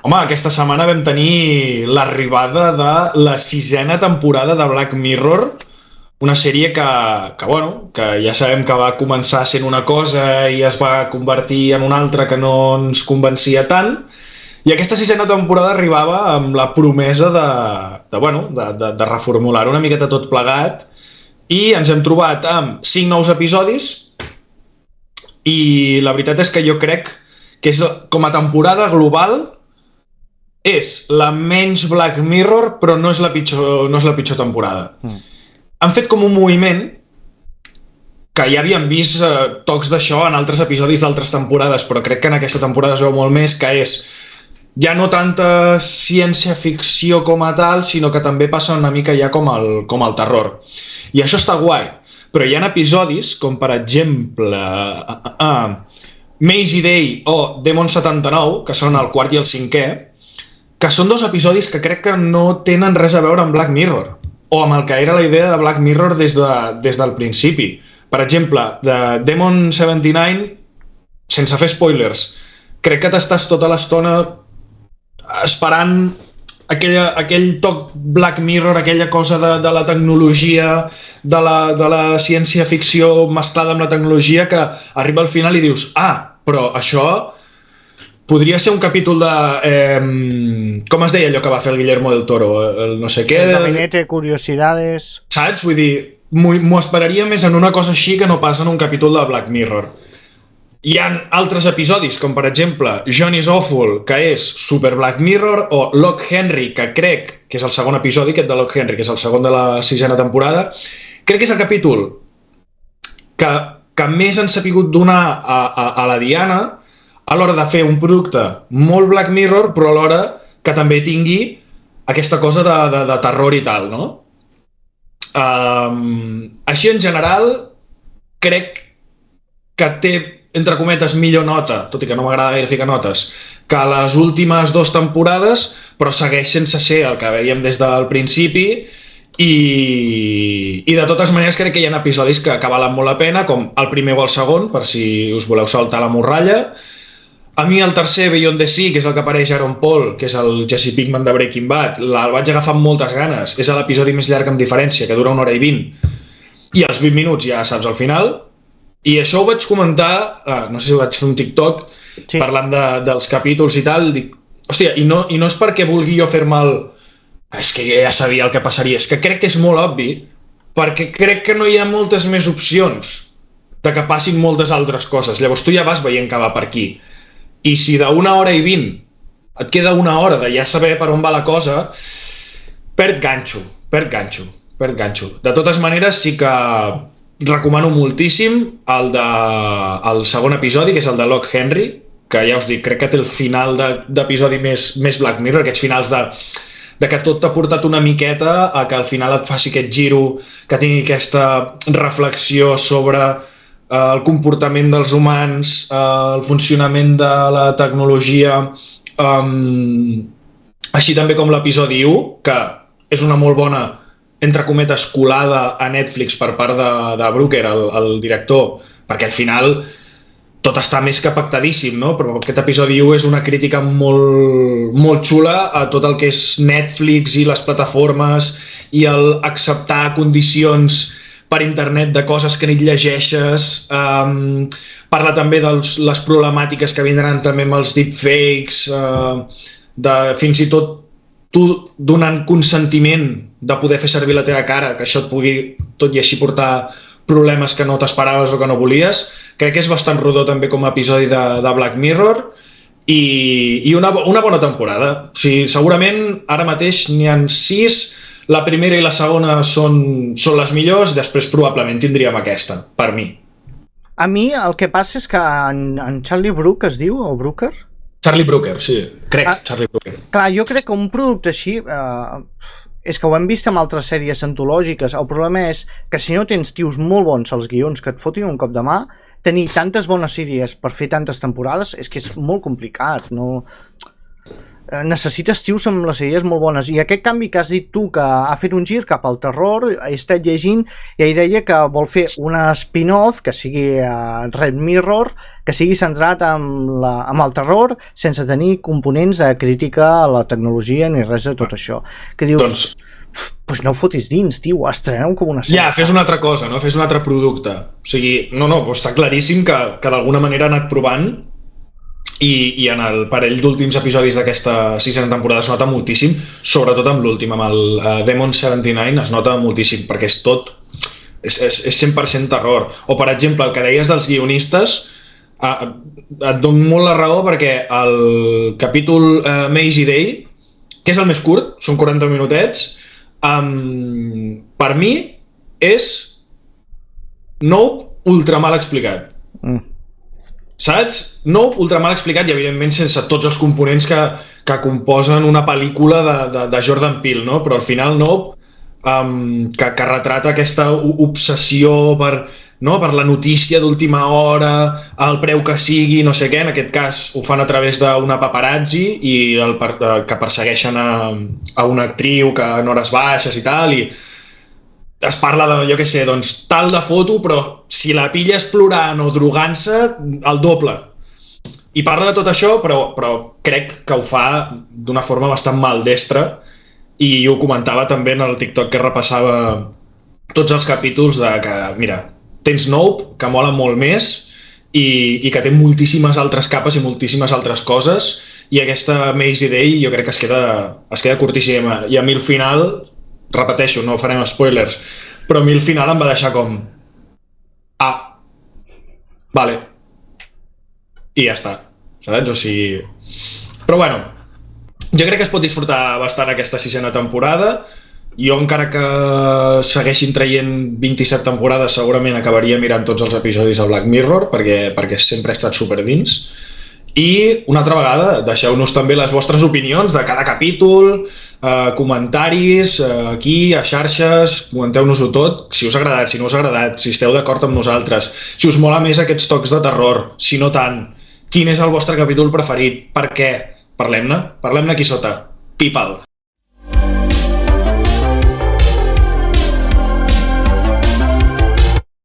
Home, aquesta setmana vam tenir l'arribada de la 6ª temporada de Black Mirror, una sèrie que ja sabem que va començar sent una cosa i es va convertir en una altra que no ens convencia tant, i aquesta 6ª temporada arribava amb la promesa de reformular una miqueta tot plegat, i ens hem trobat amb 5 nous episodis, i la veritat és que jo crec que és, com a temporada global, és la menys Black Mirror, però no és la pitjor temporada. Han fet com un moviment que ja havíem vist tocs d'això en altres episodis d'altres temporades, però crec que en aquesta temporada es veu molt més, que és ja no tanta ciència-ficció com a tal, sinó que també passa una mica ja com el terror. I això està guai, però hi ha episodis, com per exemple Maisie Day o Demon 79, que són el 4è i el 5è, que són 2 episodis que crec que no tenen res a veure amb Black Mirror, o amb el que era la idea de Black Mirror des del principi. Per exemple, de Demon 79, sense fer spoilers, crec que t'estàs tota l'estona esperant aquell toc Black Mirror, aquella cosa de la tecnologia, de la ciència-ficció mesclada amb la tecnologia, que arriba al final i dius, però això podria ser un capítol de... com es deia allò que va fer el Guillermo del Toro? El no sé què... El gabinete de curiosidades... Saps? Vull dir, m'ho esperaria més en una cosa així que no pas en un capítol de Black Mirror. Hi ha altres episodis, com per exemple Johnny's Awful, que és super Black Mirror, o Lock Henry, que crec que és el segon episodi, aquest de Lock Henry, que és el segon de la 6ª temporada. Crec que és el capítol que més han sapigut donar a la diana a l'hora de fer un producte molt Black Mirror, però alhora que també tingui aquesta cosa de terror i tal, no? Així en general, crec que té, entre cometes, millor nota, tot i que no m'agrada gaire ficar notes, que les últimes 2 temporades, però segueix sense ser el que veiem des del principi, i de totes maneres crec que hi ha episodis que valen molt la pena, com el primer o el segon, per si us voleu saltar la morralla. A mi el tercer, Beyond the Sea, que és el que apareix Aaron Paul, que és el Jesse Pinkman de Breaking Bad, el vaig agafar amb moltes ganes. És l'episodi més llarg amb diferència, que dura 1 hora i 20. I els 20 minuts ja saps al final. I això ho vaig comentar, no sé si ho vaig fer un TikTok, sí, parlant dels capítols i tal. Dic, hòstia, i no és perquè vulgui jo fer-me el... És que ja sabia el que passaria. És que crec que és molt obvi, perquè crec que no hi ha moltes més opcions de que passin moltes altres coses. Llavors tu ja vas veient que va per aquí. I si d'1 hora i 20 et queda 1 hora de ja saber per on va la cosa, perd ganxo. De totes maneres, sí que recomano moltíssim el segon episodi, que és el de Lock Henry, que ja us dic, crec que té el final d'episodi més Black Mirror, aquests finals de que tot t'ha portat una miqueta a que al final et faci aquest giro, que tingui aquesta reflexió sobre el comportament dels humans, el funcionament de la tecnologia, així també com l'episodi 1, que és una molt bona, entre cometes, colada a Netflix per part de Brooker, el director, perquè al final tot està més que pactadíssim, no? Però aquest episodi 1 és una crítica molt xula a tot el que és Netflix i les plataformes i el acceptar condicions per internet de coses que ni llegeixes. Parla també de les problemàtiques que vindran també amb els deepfakes, fins i tot tu donant consentiment de poder fer servir la teva cara, que això et pugui tot i així portar problemes que no t'esperaves o que no volies. Crec que és bastant rodó també com a episodi de Black Mirror i una bona temporada. O sigui, segurament ara mateix n'hi ha 6, la primera i la segona són les millors, després probablement tindríem aquesta, per mi. A mi el que passa és que en Charlie Brooker es diu, o Brooker? Charlie Brooker, sí, Charlie Brooker. Clar, jo crec que un producte així... és que ho hem vist amb altres sèries antològiques. El problema és que si no tens tios molt bons als guions que et fotin un cop de mà, tenir tantes bones sèries per fer tantes temporades és que és molt complicat. No... necessites tios amb les idees molt bones, i aquest canvi que has dit tu, que ha fet un gir cap al terror, he estat llegint i ell deia que vol fer una spin-off que sigui Red Mirror, que sigui centrat amb el terror sense tenir components de crítica a la tecnologia ni res de tot això, que dius pues no ho fotis dins, tio, estreneu com una sèrie. Ja, fes una altra cosa, no? Fes un altre producte. O sigui, està claríssim que d'alguna manera ha anat provant i en el parell d'últims episodis d'aquesta sisena temporada es nota moltíssim, sobretot amb l'últim, amb el Demon 79 es nota moltíssim, perquè és 100% terror. O per exemple, el que deies dels guionistes, et dono molt la raó, perquè el capítol Maisie Day, que és el més curt, són 40 minutets, per mi és ultra mal explicat. Saps? Ultra mal explicat i evidentment sense tots els components que composen una pel·lícula de Jordan Peele, no? Però al final que retrata aquesta obsessió per la notícia d'última hora, el preu que sigui, no sé què, en aquest cas ho fan a través d'una paparazzi i que persegueixen a una actriu que en hores baixes i tal, i es parla de, jo què sé, doncs tal de foto, però si la pilles plorant o drogant-se, el doble. I parla de tot això, però crec que ho fa d'una forma bastant maldestra, i ho comentava també en el TikTok que repassava tots els capítols de que, mira, tens Nope, que mola molt més, i que té moltíssimes altres capes i moltíssimes altres coses, i aquesta Maisie Day jo crec que es queda curtíssima. I a mi al final, repeteixo, no farem spoilers, però a mi al final em va deixar com vale, i ja està, saps? O sigui... Però bueno, jo crec que es pot disfrutar bastant aquesta sisena temporada. Jo, encara que segueixin traient 27 temporades, segurament acabaria mirant tots els episodis de Black Mirror, perquè sempre he estat super dins. I una altra vegada, deixeu-nos també les vostres opinions de cada capítol, comentaris aquí, a xarxes, comenteu-nos-ho tot, si us ha agradat, si no us ha agradat, si esteu d'acord amb nosaltres, si us mola més aquests tocs de terror, si no tant, quin és el vostre capítol preferit, per què? Parlem-ne aquí sota. Pipal.